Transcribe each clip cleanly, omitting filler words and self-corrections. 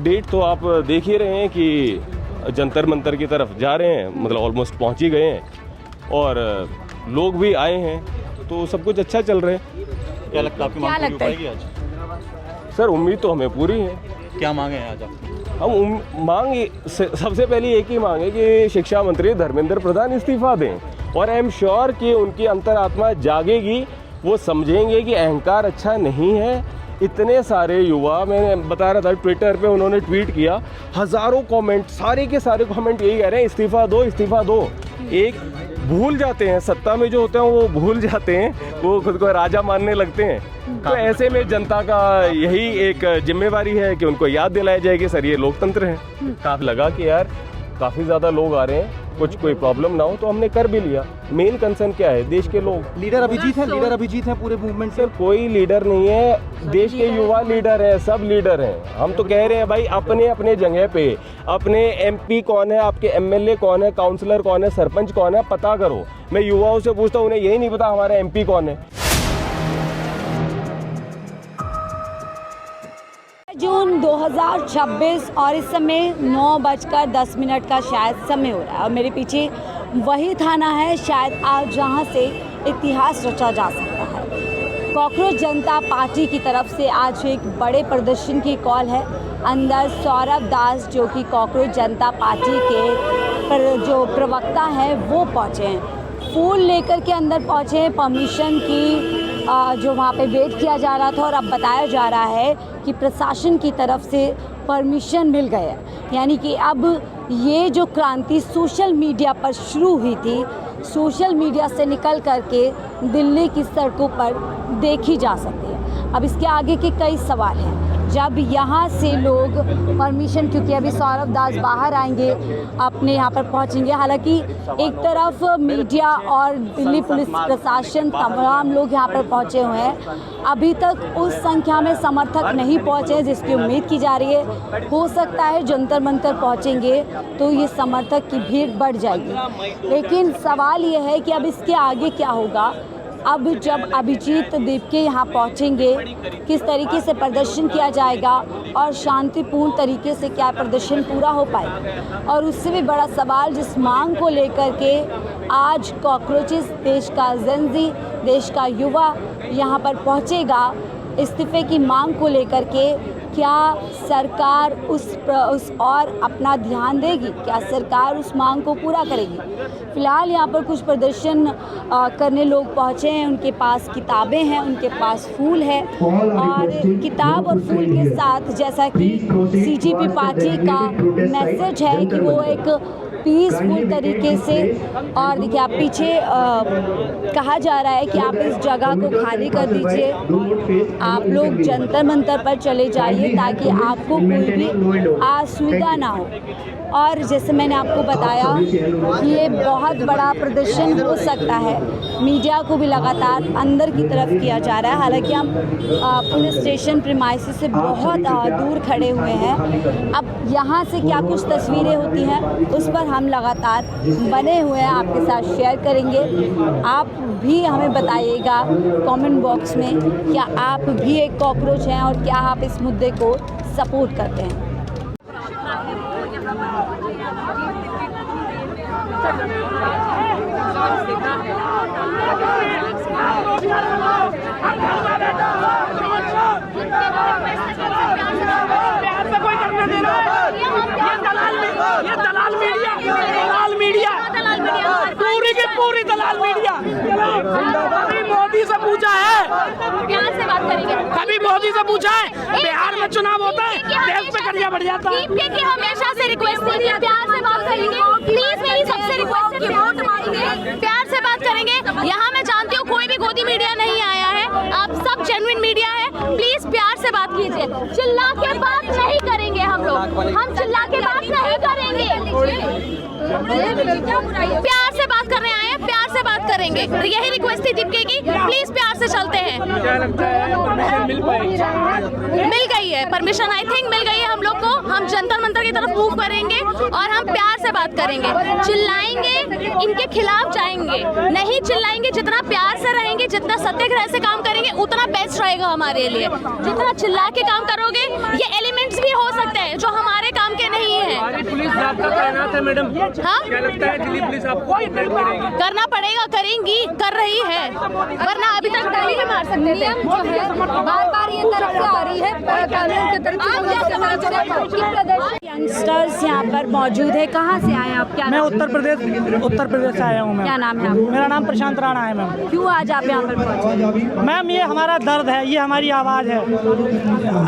Date तो आप देख ही रहे हैं कि जंतर मंतर की तरफ जा रहे हैं, मतलब ऑलमोस्ट पहुंच ही गए हैं और लोग भी आए हैं, तो सब कुछ अच्छा चल रहा है। क्या लगता है आपकी मांग पूरी हो पाएगी आज? सर उम्मीद तो हमें पूरी है। क्या मांगे हैं आज आप? हम मांग सबसे पहले एक ही मांग है कि शिक्षा मंत्री धर्मेंद्र प्रधान इस्तीफा दें, और आई एम श्योर कि उनकी अंतरात्मा जागेगी, वो समझेंगे कि अहंकार अच्छा नहीं है। इतने सारे युवा, मैंने बता रहा था ट्विटर पे उन्होंने ट्वीट किया, हज़ारों कमेंट, सारे के सारे कमेंट यही कह रहे हैं इस्तीफा दो इस्तीफा दो। एक भूल जाते हैं, सत्ता में जो होते हैं वो भूल जाते हैं, वो खुद को राजा मानने लगते हैं। तो ऐसे में जनता का यही एक जिम्मेवारी है कि उनको याद दिलाया जाए कि सर ये लोकतंत्र है। काफ़ी लगा कि यार काफ़ी ज़्यादा लोग आ रहे हैं, कुछ कोई प्रॉब्लम ना हो, तो हमने कर भी लिया। मेन कंसर्न क्या है, देश के लोग। लीडर अभिजीत है पूरे मूवमेंट से। सर कोई लीडर नहीं है, देश के युवा लीडर है, सब लीडर हैं। हम तो कह रहे हैं भाई अपने अपने जगह पे, अपने एमपी कौन है, आपके एमएलए कौन है, काउंसलर कौन है, सरपंच कौन है, पता करो। मैं युवाओं से पूछता हूँ, उन्हें यही नहीं पता हमारा एमपी कौन है। जून 2026 और इस समय 9:10 का शायद समय हो रहा है और मेरे पीछे वही थाना है शायद आज जहां से इतिहास रचा जा सकता है। कॉकरोच जनता पार्टी की तरफ से आज एक बड़े प्रदर्शन की कॉल है। अंदर सौरभ दास जो कि कॉकरोच जनता पार्टी के जो प्रवक्ता हैं वो पहुंचे हैं, फूल लेकर के अंदर पहुंचे हैं। परमिशन की जो वहाँ पे वेट किया जा रहा था और अब बताया जा रहा है कि प्रशासन की तरफ से परमिशन मिल गया, यानी कि अब ये जो क्रांति सोशल मीडिया पर शुरू हुई थी, सोशल मीडिया से निकल करके दिल्ली की सड़कों पर देखी जा सकती है। अब इसके आगे के कई सवाल हैं। जब यहाँ से लोग परमिशन, क्योंकि अभी सौरभ दास बाहर आएंगे, अपने यहाँ पर पहुँचेंगे। हालांकि एक तरफ मीडिया और दिल्ली पुलिस प्रशासन तमाम लोग यहाँ पर पहुँचे हुए हैं। अभी तक उस संख्या में समर्थक नहीं पहुँचे जिसकी उम्मीद की जा रही है। हो सकता है जंतर मंतर पहुँचेंगे तो ये समर्थक की भीड़ बढ़ जाएगी, लेकिन सवाल ये है कि अब इसके आगे क्या होगा। अब जब अभिजीत दीपके यहाँ पहुँचेंगे, किस तरीके से प्रदर्शन किया जाएगा और शांतिपूर्ण तरीके से क्या प्रदर्शन पूरा हो पाएगा। और उससे भी बड़ा सवाल, जिस मांग को लेकर के आज कॉकरोचेस, देश का जेनजी, देश का युवा यहाँ पर पहुँचेगा, इस्तीफे की मांग को लेकर के, क्या सरकार उस और अपना ध्यान देगी, क्या सरकार उस मांग को पूरा करेगी। फ़िलहाल यहाँ पर कुछ प्रदर्शन करने लोग पहुँचे हैं, उनके पास किताबें हैं, उनके पास फूल है, और किताब और फूल के साथ जैसा कि सीजीपी पार्टी का मैसेज है कि वो एक पीसफुल तरीके से, और देखिए आप पीछे कहा जा रहा है कि आप इस जगह को खाली कर दीजिए, आप लोग जंतर मंतर पर चले जाइए ताकि आपको कोई भी असुविधा ना हो। और जैसे मैंने आपको बताया कि ये बहुत बड़ा प्रदर्शन हो सकता है, मीडिया को भी लगातार अंदर की तरफ किया जा रहा है। हालांकि हम पुलिस स्टेशन प्रीमाइसेस से बहुत दूर खड़े हुए हैं। अब यहाँ से क्या कुछ तस्वीरें होती हैं उस पर हम लगातार बने हुए हैं, आपके साथ शेयर करेंगे। आप भी हमें बताइएगा कमेंट बॉक्स में, क्या आप भी एक कॉकरोच हैं और क्या आप इस मुद्दे को सपोर्ट करते हैं। पूरी की पूरी दलाल मीडिया। कभी मोदी से पूछा है, प्यार से बात करेंगे, कभी मोदी से पूछा है बिहार में चुनाव होता है देश पे करिया बढ़ जाता है। कि हमेशा से रिक्वेस्ट थी कि प्यार से बात करेंगे, प्लीज मेरी सबसे रिक्वेस्ट है वोट मांगेंगे, प्यार से बात करेंगे। यहाँ मैं जानती हूँ कोई भी गोदी मीडिया नहीं आया है, आप सब जेन्युइन मीडिया है, प्लीज प्यार से बात कीजिए। चिल्ला के बात नहीं करेंगे हम लोग, हम चिल्ला के बात नहीं करेंगे, प्यार से बात करने आए हैं, प्यार से बात करेंगे। यही रिक्वेस्ट थी दीपके की, प्लीज प्यार से चलते हैं। मिल गई है परमिशन, आई थिंक मिल गई है हम लोग को। हम जंतर मंतर के की तरफ मूव करेंगे और हम प्यार से बात करेंगे। चिल्लाएंगे, इनके खिलाफ जाएंगे, नहीं चिल्लाएंगे। जितना प्यार से रहेंगे, जितना सत्याग्रह से काम करेंगे, उतना बेस्ट रहेगा हमारे लिए। जितना चिल्ला के काम करोगे, ये एलिमेंट्स भी हो सकते हैं जो हमारे काम के नहीं है। पुलिस आपका तैनात है मैडम, हाँ, क्या लगता है दिल्ली पुलिस आपको करना पड़ेगा, करेंगी, कर रही है, वरना अभी तक गाली भी मार सकते थे। बार-बार ये तरफ से आ रही है, कानून की तरफ से। यंगस्टर्स यहाँ पर मौजूद है। कहाँ से आए आप? क्या मैं उत्तर प्रदेश से आया हूँ मैम। क्या नाम है आपका? मेरा नाम प्रशांत राणा है मैम। क्यों आज आप यहाँ पर पहुँचे? मैम ये हमारा दर्द है, ये हमारी आवाज़ है।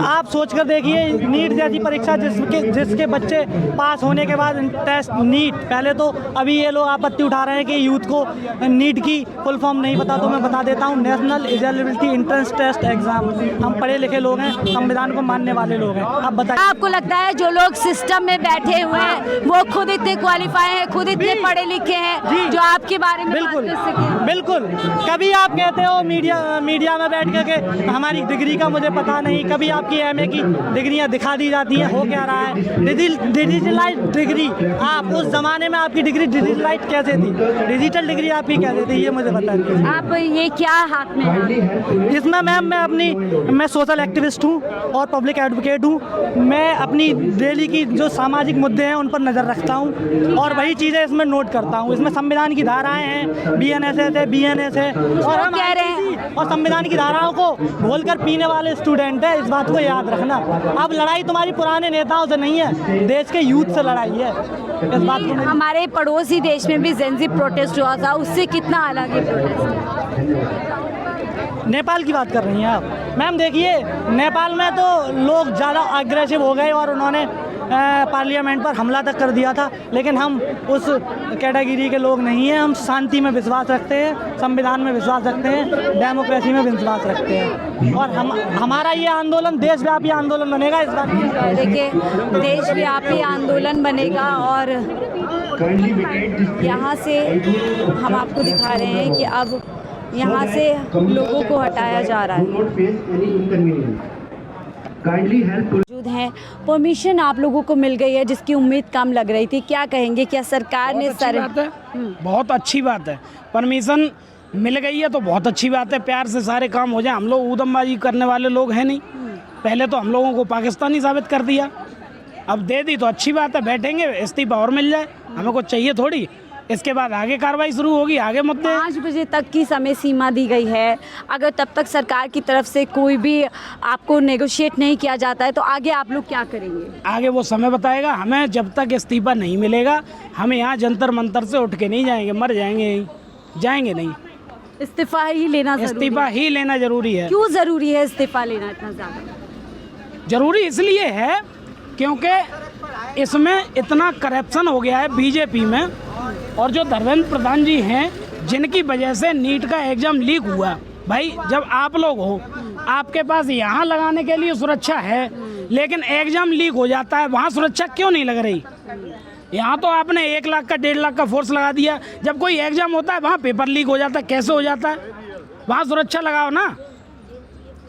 आप सोच कर देखिए, नीट जैसी परीक्षा जिसके बच्चे पास होने के बाद टेस्ट नीट, पहले तो अभी ये लोग आपत्ति उठा रहे हैं कि यूथ को नीट की फुल फॉर्म नहीं पता, तो मैं बता देता हूँ, national eligibility entrance test exam. हम पढ़े लिखे लोग हैं, संविधान को मानने वाले लोग हैं। आप बताइए, आपको लगता है जो लोग सिस्टम में बैठे हुए हैं वो खुद इतने क्वालिफाई हैं, खुद इतने पढ़े लिखे हैं, जो आपके बारे में बिल्कुल बात कर सकें? बिल्कुल। कभी आप कहते हो मीडिया में बैठ के हमारी डिग्री का मुझे पता नहीं, कभी आपकी एमए की डिग्रियां दिखा दी जाती हैं। हो क्या रहा है? डिजिटलाइज डिग्री, आप उस जमाने में आपकी डिग्री डिजिटलाइज कैसे थी? डिजिटल डिग्री आपकी कैसे थी, ये मुझे बता दीजिए। आप ये क्या हाथ में है? इसमें मैम मैं सोशल एक्टिविस्ट हूँ और पब्लिक एडवोकेट हूँ। मैं अपनी डेली की जो सामाजिक मुद्दे हैं उन पर नज़र रखता हूँ और वही चीज़ें इसमें नोट करता हूँ। इसमें संविधान की धाराएं हैं, BNSS है, BNS है, और हम कह रहे हैं और संविधान की धाराओं को घोलकर पीने वाले स्टूडेंट है। इस बात को याद रखना। अब लड़ाई तुम्हारी पुराने नेताओं से नहीं है, देश के यूथ से लड़ाई है। इस बात को हमारे पड़ोसी देश में भी जेन ज़ी प्रोटेस्ट हुआ था, उससे कितना अलग है प्रोटेस्ट? नेपाल की बात कर रही हैं आप? मैम देखिए, नेपाल में तो लोग ज़्यादा अग्रेसिव हो गए और उन्होंने पार्लियामेंट पर हमला तक कर दिया था, लेकिन हम उस कैटेगरी के लोग नहीं हैं। हम शांति में विश्वास रखते हैं, संविधान में विश्वास रखते हैं, डेमोक्रेसी में विश्वास रखते हैं, और हमारा ये आंदोलन देशव्यापी आंदोलन बनेगा। इस बात की देखिए, देशव्यापी आंदोलन बनेगा। और यहाँ से हम आपको दिखा रहे हैं कि अब यहाँ से लोगों को हटाया जा रहा है। मौजूद हैं, परमिशन आप लोगों को मिल गई है जिसकी उम्मीद कम लग रही थी, क्या कहेंगे? क्या सरकार ने बहुत अच्छी बात है, परमिशन मिल गई है तो बहुत अच्छी बात है। प्यार से सारे काम हो जाए। हम लोग ऊधमबाजी करने वाले लोग हैं नहीं। पहले तो हम लोगों को पाकिस्तानी साबित कर दिया, अब दे दी तो अच्छी बात है। बैठेंगे, इस्तीफा और मिल जाए, हमें कुछ चाहिए थोड़ी। इसके बाद आगे कार्रवाई शुरू होगी, आगे मुद्दे। 5 बजे तक की समय सीमा दी गई है। अगर तब तक सरकार की तरफ से कोई भी आपको नेगोशिएट नहीं किया जाता है तो आगे आप लोग क्या करेंगे? आगे वो समय बताएगा। हमें जब तक इस्तीफा नहीं मिलेगा, हम यहाँ जंतर मंतर से उठ के नहीं जाएंगे, मर जाएंगे यहीं, जाएंगे नहीं। इस्तीफा ही लेना जरूरी है। इस्तीफा ही लेना जरूरी है। क्यों जरूरी है इस्तीफा लेना इतना ज़्यादा? जरूरी इसलिए है क्योंकि इसमें इतना करप्शन हो गया है बीजेपी में, और जो धर्मेंद्र प्रधान जी हैं जिनकी वजह से नीट का एग्जाम लीक हुआ। भाई जब आप लोग हो, आपके पास यहाँ लगाने के लिए सुरक्षा है, लेकिन एग्जाम लीक हो जाता है, वहाँ सुरक्षा क्यों नहीं लग रही? यहाँ तो आपने 1 लाख का 1.5 लाख का फोर्स लगा दिया, जब कोई एग्जाम होता है वहाँ पेपर लीक हो जाता है, कैसे हो जाता है? वहाँ सुरक्षा लगाओ ना।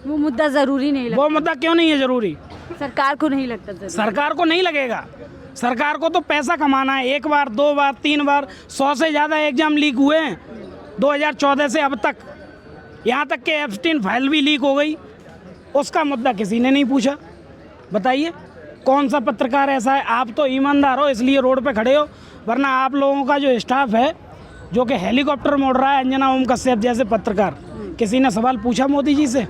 वो मुद्दा ज़रूरी नहीं लगता। वो मुद्दा क्यों नहीं है ज़रूरी? सरकार को नहीं लगता ज़रूरी। सरकार को नहीं लगेगा। सरकार को तो पैसा कमाना है। 1 बार 2 बार 3 बार 100 से ज़्यादा एग्जाम लीक हुए हैं 2014 से अब तक। यहाँ तक कि एप्स्टीन फाइल भी लीक हो गई, उसका मुद्दा किसी ने नहीं पूछा। बताइए कौन सा पत्रकार ऐसा है? आप तो ईमानदार हो इसलिए रोड पे खड़े हो, वरना आप लोगों का जो स्टाफ है जो कि हेलीकॉप्टर मोड़ रहा है, अंजना ओम कश्यप जैसे पत्रकार, किसी ने सवाल पूछा मोदी जी से?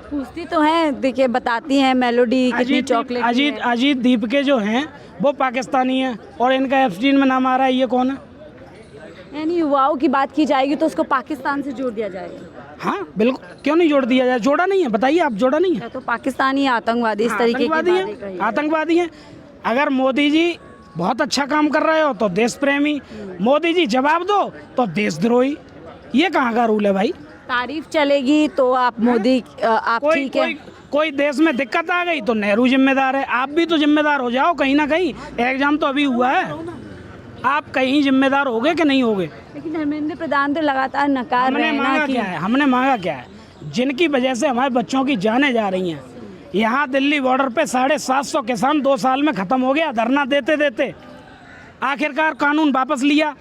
पूछती तो हैं, देखिए बताती हैं मेलोडी कितनी चॉकलेट। अजीत दीप के जो हैं वो पाकिस्तानी हैं और इनका एप्स्टीन में नाम आ रहा है, ये कौन है? यानी युवाओं की बात की जाएगी तो उसको पाकिस्तान से जोड़ दिया जाएगा। हाँ बिल्कुल, क्यों नहीं जोड़ दिया जाए? जोड़ा नहीं है, बताइए आप, जोड़ा नहीं है? तो पाकिस्तानी आतंकवादी इस तरीके की बातें कही। आतंकवादी हैं। अगर मोदी जी बहुत अच्छा काम कर रहे हो तो देश प्रेमी, मोदी जी जवाब दो तो देशद्रोही। ये कहाँ का रूल है भाई? तारीफ चलेगी तो आप मोदी आप ठीक है। कोई देश में दिक्कत आ गई तो नेहरू जिम्मेदार है, आप भी तो जिम्मेदार हो जाओ कहीं ना कहीं। एग्जाम तो अभी हुआ है, आप कहीं जिम्मेदार होगे कि नहीं होगे? लेकिन धर्मेंद्र प्रधान तो लगातार नकार रहे हैं ना कि हमने मांगा क्या है? जिनकी वजह से हमारे बच्चों की जानें जा रही हैं, यहाँ दिल्ली बॉर्डर पे 750 किसान 2 साल में ख़त्म हो गया धरना देते देते। आखिरकार कानून वापस लिया।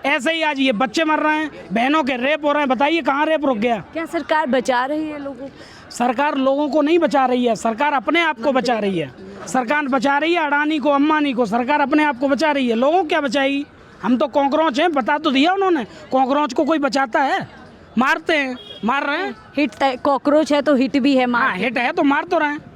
ऐसे ही आज ये बच्चे मर रहे हैं, बहनों के रेप हो रहे हैं। बताइए कहाँ रेप रुक गया? क्या सरकार बचा रही है लोगों को? सरकार लोगों को नहीं बचा रही है, सरकार अपने आप को बचा रही है। सरकार बचा रही है अडानी को, अंबानी को, सरकार अपने आप को बचा रही है। लोगों को क्या बचाएगी? हम तो कॉकरोच हैं, बता तो दिया उन्होंने। कॉकरोच को कोई बचाता है? मारते हैं, मार रहे हैं। हिट कॉकरोच है तो हिट भी है, मार। हाँ, हिट है तो मार तो रहे हैं।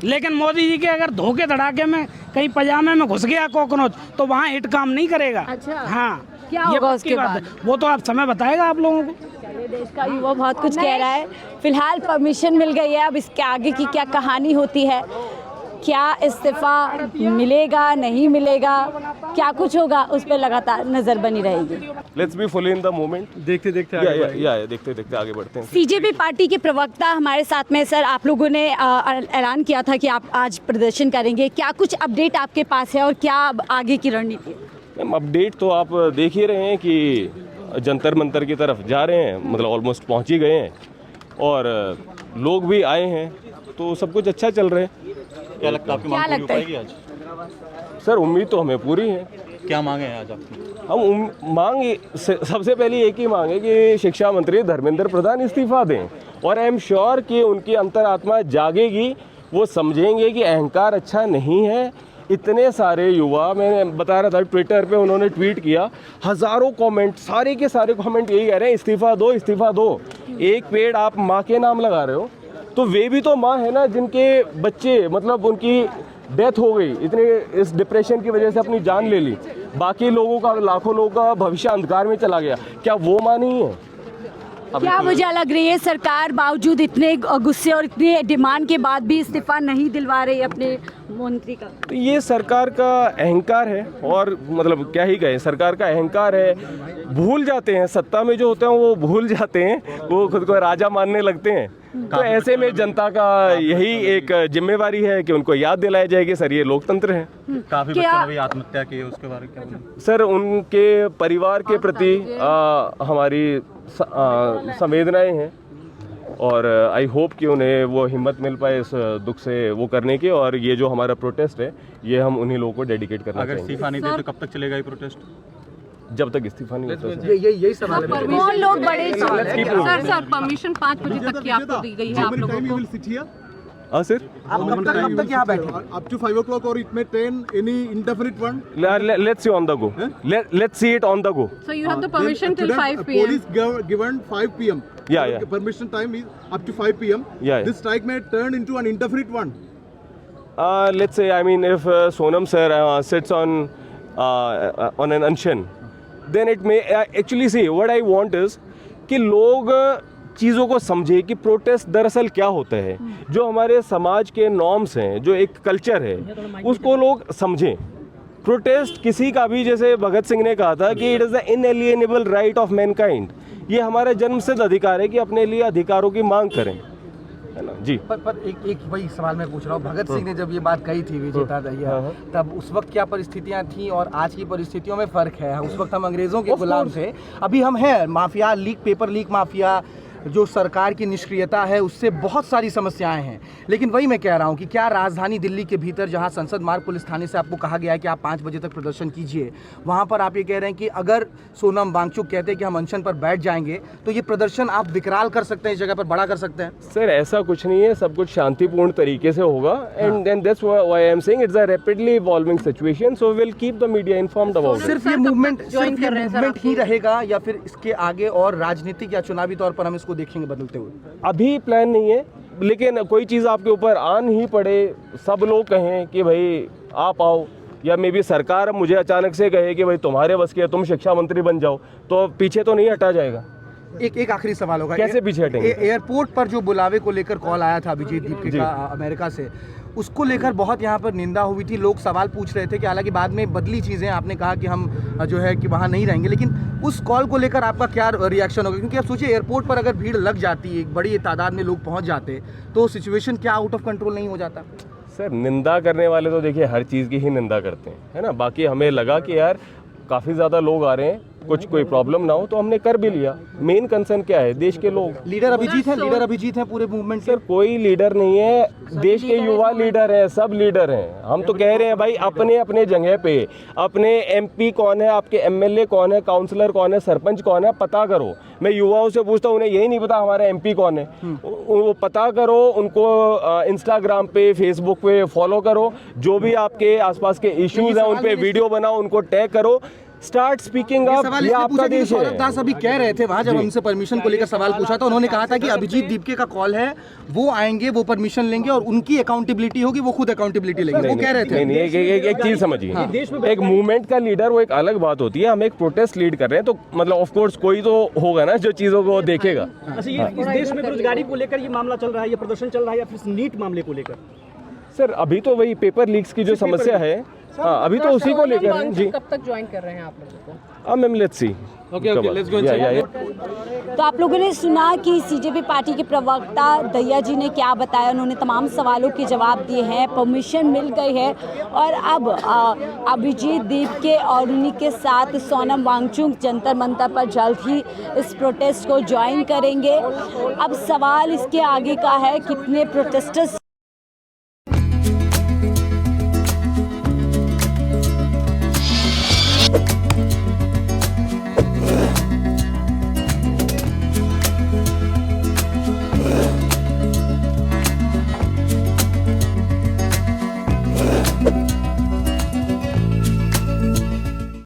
लेकिन मोदी जी के अगर धोखे धड़ाके में कहीं पजामे में घुस गया कॉकरोच तो वहाँ हिट काम नहीं करेगा। अच्छा। हाँ, क्या ये होगा बात उसके की बात बाद? है। वो तो आप समय बताएगा आप लोगों को। देश का युवा बहुत कुछ कह रहा है। फिलहाल परमिशन मिल गई है, अब इसके आगे की क्या कहानी होती है, क्या इस्तीफा मिलेगा नहीं मिलेगा, क्या कुछ होगा, उस पर लगातार नजर बनी रहेगी। Let's be fully in the moment. देखते देखते देखते देखते आगे बढ़ते हैं। सीजेपी पार्टी के प्रवक्ता हमारे साथ में। सर, आप लोगों ने ऐलान किया था कि आप आज प्रदर्शन करेंगे, क्या कुछ अपडेट आपके पास है और क्या आगे की रणनीति? मैम, अपडेट तो आप देख ही रहे हैं कि जंतर मंतर की तरफ जा रहे हैं, मतलब ऑलमोस्ट पहुंच ही गए हैं और लोग भी आए हैं, तो सब कुछ अच्छा चल रहा है। क्या लगता है आपकी मांग पूरी हो पाएगी आज? सर, उम्मीद तो हमें पूरी है। क्या मांगे हैं आज आपकी? हम सबसे पहले एक ही मांग है कि शिक्षा मंत्री धर्मेंद्र प्रधान इस्तीफा दें और आई एम श्योर कि उनकी अंतरात्मा जागेगी, वो समझेंगे कि अहंकार अच्छा नहीं है। इतने सारे युवा, मैंने बता रहा था ट्विटर पे उन्होंने ट्वीट किया, हज़ारों कमेंट, सारे के सारे कमेंट यही कह रहे हैं इस्तीफा दो इस्तीफा दो। एक पेड़ आप माँ के नाम लगा रहे हो, तो वे भी तो माँ है ना जिनके बच्चे, मतलब उनकी डेथ हो गई, इतने इस डिप्रेशन की वजह से अपनी जान ले ली, बाकी लोगों का, लाखों लोगों का भविष्य अंधकार में चला गया। क्या वो माँ नहीं है? क्या वजह लग रही है सरकार बावजूद इतने गुस्से और इतने डिमांड के बाद भी इस्तीफा नहीं दिलवा रही अपने मंत्री का? तो ये सरकार का अहंकार है, और मतलब क्या ही कहें, सरकार का अहंकार है। भूल जाते हैं, सत्ता में जो होते हैं वो भूल जाते हैं, वो खुद को राजा मानने लगते हैं। तो ऐसे में जनता का यही एक जिम्मेवारी है कि उनको याद दिलाया जाए कि सर ये लोकतंत्र है। काफी बच्चों ने भी आत्महत्या की है, उसके बारे में क्या बोलें? सर, उनके परिवार के प्रति हमारी संवेदनाएं हैं और आई होप कि उन्हें वो हिम्मत मिल पाए इस दुख से वो करने की, और ये जो हमारा प्रोटेस्ट है ये हम उन्हीं लोगों को डेडिकेट करना अगर चाहेंगे। इस्तीफा नहीं दे तो कब तक चलेगा ये प्रोटेस्ट? जब तक इस्तीफा नहीं होता सर। यही सवाल है। कौन लोग बड़े सर परमिशन 5 बजे तक की आपको दी गई है आप लोगों को? हाँ सर, कब तक यहाँ बैठे? Up to 5 o'clock or it may turn any indefinite one. let's see on the go. Let's see it on the go. So you have the permission till Today, 5 p.m. Police given 5 p.m. Yeah. Permission time is up to 5 p.m. Yeah. This strike may turn into an indefinite one. Let's say, I mean, if Sonam sir sits on an unction, then it may actually see what I want is कि लोग चीज़ों को समझे कि protest दरअसल क्या होता है, जो हमारे समाज के नॉर्म्स हैं, जो एक कल्चर है, उसको लोग समझें। प्रोटेस्ट किसी का भी, जैसे भगत सिंह ने कहा था कि it is the inalienable right of mankind, ये हमारा जन्मसिद्ध अधिकार है कि अपने लिए अधिकारों की मांग करें, है ना जी। पर एक वही सवाल मैं पूछ रहा हूँ, भगत सिंह ने जब ये बात कही थी विजेता दहिया, तब उस वक्त क्या परिस्थितियाँ थी और आज की परिस्थितियों में फ़र्क है? उस वक्त हम अंग्रेज़ों के गुलाम थे, अभी हम हैं माफिया, पेपर लीक माफिया, जो सरकार की निष्क्रियता है उससे बहुत सारी समस्याएं हैं। लेकिन वही मैं कह रहा हूं कि क्या राजधानी दिल्ली के भीतर, जहां संसद मार्ग पुलिस थाने से आपको कहा गया है कि आप 5 बजे तक प्रदर्शन कीजिए, वहां पर आप ये कह रहे हैं कि अगर सोनम वांगचुक कहते हैं कि हम अनशन पर बैठ जाएंगे तो ये प्रदर्शन आप विकराल कर सकते हैं, इस जगह पर बड़ा कर सकते हैं? सर, ऐसा कुछ नहीं है, सब कुछ शांतिपूर्ण तरीके से होगा, and that's why I am saying it's a rapidly evolving situation, so will keep the media informed about it. सिर्फ ये मूवमेंट ही रहेगा या फिर इसके आगे और राजनीतिक या चुनावी तौर पर हम इसको देखेंगे बदलते हुए? अभी प्लान नहीं है, लेकिन कोई चीज़ आपके ऊपर आन ही पड़े, सब लोग कहें कि भाई आप आओ, या मे बी सरकार मुझे अचानक से कहे कि भाई तुम्हारे बस की है, तुम शिक्षा मंत्री बन जाओ, तो पीछे तो नहीं हटा जाएगा। एक आखिरी सवाल होगा, कैसे पीछे हटेंगे? एयरपोर्ट पर जो बुलावे को लेकर कॉल आया था अभिजीत दीपके का अमेरिका से, उसको लेकर बहुत यहाँ पर निंदा हुई थी, लोग सवाल पूछ रहे थे कि हालांकि बाद में बदली चीज़ें, आपने कहा कि हम जो है कि वहाँ नहीं रहेंगे, लेकिन उस कॉल को लेकर आपका क्या रिएक्शन होगा? क्योंकि आप सोचिए, एयरपोर्ट पर अगर भीड़ लग जाती, एक बड़ी तादाद में लोग पहुँच जाते, तो सिचुएशन क्या आउट ऑफ कंट्रोल नहीं हो जाता? सर, निंदा करने वाले तो देखिए हर चीज़ की ही निंदा करते हैं, है ना। बाकी हमें लगा कि यार काफ़ी ज़्यादा लोग आ रहे हैं, कुछ कोई प्रॉब्लम ना हो, तो हमने कर भी लिया। मेन कंसर्न क्या है, देश के लोग। लीडर अभिजीत हैं पूरे मूवमेंट सर कोई लीडर नहीं है, देश के युवा लीडर हैं, सब लीडर हैं। हम तो कह रहे हैं भाई अपने अपने जगह पे, अपने एमपी कौन है, आपके एमएलए कौन है, काउंसलर कौन है, सरपंच कौन है, पता करो। मैं युवाओं से पूछता हूँ, उन्हें यही नहीं पता हमारा एमपी कौन है। वो पता करो, उनको इंस्टाग्राम पे, फेसबुक पे फॉलो करो, जो भी आपके आसपास के इश्यूज हैं उन पे वीडियो बनाओ, उनको टैग करो, स्टार्ट स्पीकिंग अप। ये आपका देश है। सौरभ दास अभी कह रहे थे वहाँ, जब हमसे परमिशन को लेकर सवाल पूछा था, उन्होंने कहा था कि अभिजीत दीपके का कॉल है, वो आएंगे, वो परमिशन लेंगे और उनकी अकाउंटेबिलिटी होगी, वो खुद अकाउंटेबिलिटी लेंगे। वो कह रहे थे। नहीं, एक चीज समझिए, एक मूवमेंट का लीडर वो एक अलग बात होती है, हम एक प्रोटेस्ट लीड कर रहे हैं, तो मतलब ऑफ कोर्स कोई तो होगा ना जो चीजों को देखेगा। अच्छा, ये इस देश में बेरोजगारी को लेकर ये मामला चल रहा है, ये प्रदर्शन चल रहा है, या फिर नीट मामले को लेकर? सर अभी तो वही पेपर लीक्स की जो समस्या है, हाँ अभी तो उसी को लेकर है जी। कब तक ज्वाइन कर रहे हैं आप लोगों को? Ma'am let's see. तो आप लोगों ने सुना कि सीजेपी पार्टी के प्रवक्ता दहिया जी ने क्या बताया। उन्होंने तमाम सवालों के जवाब दिए हैं, परमिशन मिल गई है और अब अभिजीत दीपके और उन्हीं के साथ सोनम वांगचुक जंतर मंतर पर जल्द ही इस प्रोटेस्ट को ज्वाइन करेंगे। अब सवाल इसके आगे का है, कितने प्रोटेस्टर्स